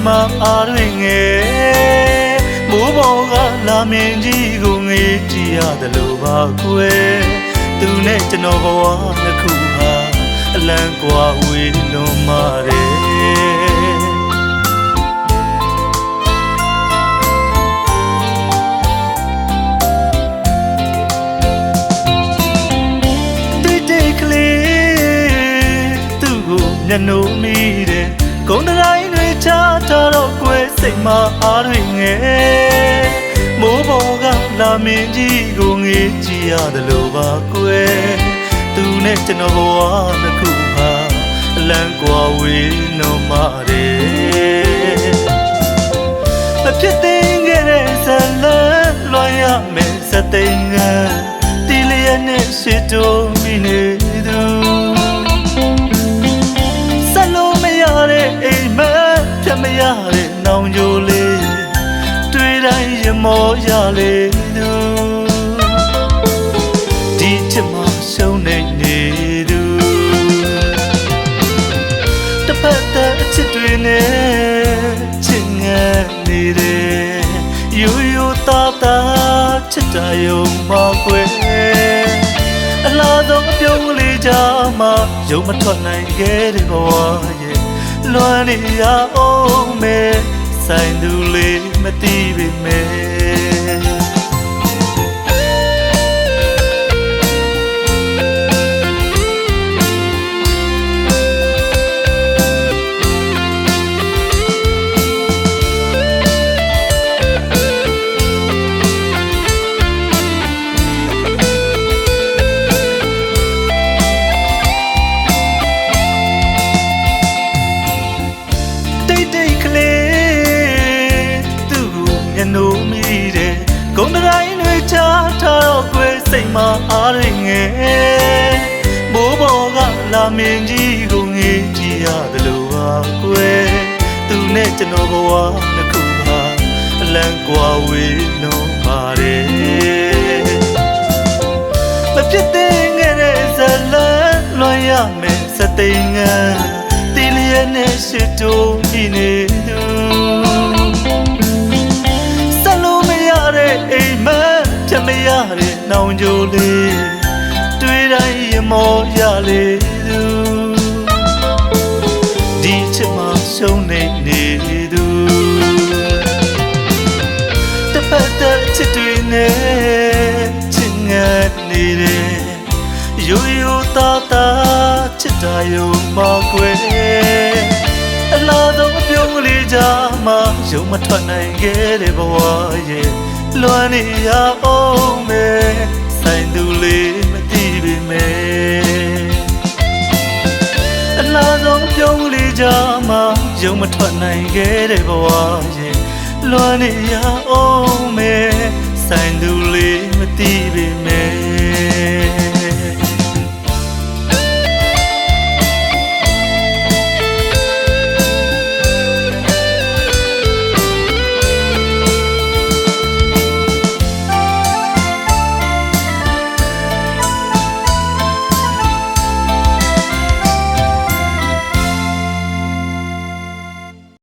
မှာအားတွေငယ်မိုးပေါ်ကလာမင်းကြီးကိုငေးကြည့်ရတယ်လို့ပါကွယ်သူနဲ့ကျွန်တော်ဘဝနှစ်ခုဟာအလံကွာဝေးလွန်မာတယ်ညနိုးမိတဲ့ဂုံတိုင်းတွေချထားတော့ကွယ်စိတ်မအားတွေငယ်မိုးပေါ်ကလာမင်းကြီးကိုငေးကြည့်ရတယ်လို့ပါကွယ်သူနဲ့ကျွန်တော်ဘဝနှစ်ခုဟာအလံကွာဝေးလွန်မာတယ်မဖြစ်သေးခဲ့တဲ့ဇလန်လွှမ်းရမယ်စသိင္ကတီလျက်နဲ့ရှိတိုးမိနေသူအိမ်မက်ဖြတ်မရတဲ့နောင်ကြိုလေးတွေ့တိုင်းရမောရလေသူဒီချစ်မှရှုံးနေသူတစ်ဖက်တဲ့အချစ်တွေနဲ့ချစ်ငတ်နေတယ်ယူယူသားသားချစ်တာယုံမကွယ်အလားဆုံးအပြုံးလေးကြမှာယုံမထွက်နိုင်ခဲ့တဲ့ဘဝရဲ့လွမ်းနေရအောင်မယ်ဆိုင်သူလေးမသိပေမဲ့နိုးမိတဲ့ဂုံတိုင်းတွေချထားတော့ကွယ်စိတ်မအားတွေငယ်မိုးပေါ်ကလာမင်းကြီးကိုငေးကြည့်ရတယ်လို့ပါကွယ်သူနဲ့ကျွန်တော်ဘဝနှစ်ခုဟာအလံကွာဝေးလွန်ပါတယ်မဖြစ်သေးခဲ့တဲ့ဇလန်လွှမ်းရမယ်စသိင္ကတီလျက်နဲ့ရှိတိုးမိနေသူအိမ်မက်ဖြတ်မရတဲ့နောင်ကြိုလေးတွေ့တိုင်းရမောရလေသူဒီချစ်မှရှုံးနေသူတစ်ဖက်တဲ့ချစ်တွေနဲ့ချစ်ငတ်နေတယ်ယူယူသားသားချစ်တာယုံမကွယ်အလားဆုံးအပြုံးလေးကြမှာယုံမထွက်နိုင်ခဲ့တဲ့ဘဝရဲ့လွမ်းနေရအောင်မယ်ဆိုင်သူလေးမသိပေမဲ့အလားဆုံးပြုံးလေးကြမှာယုံမထွက်နိုင်ခဲ့တဲ့ဘဝရဲ့လွမ်းနေရအောင်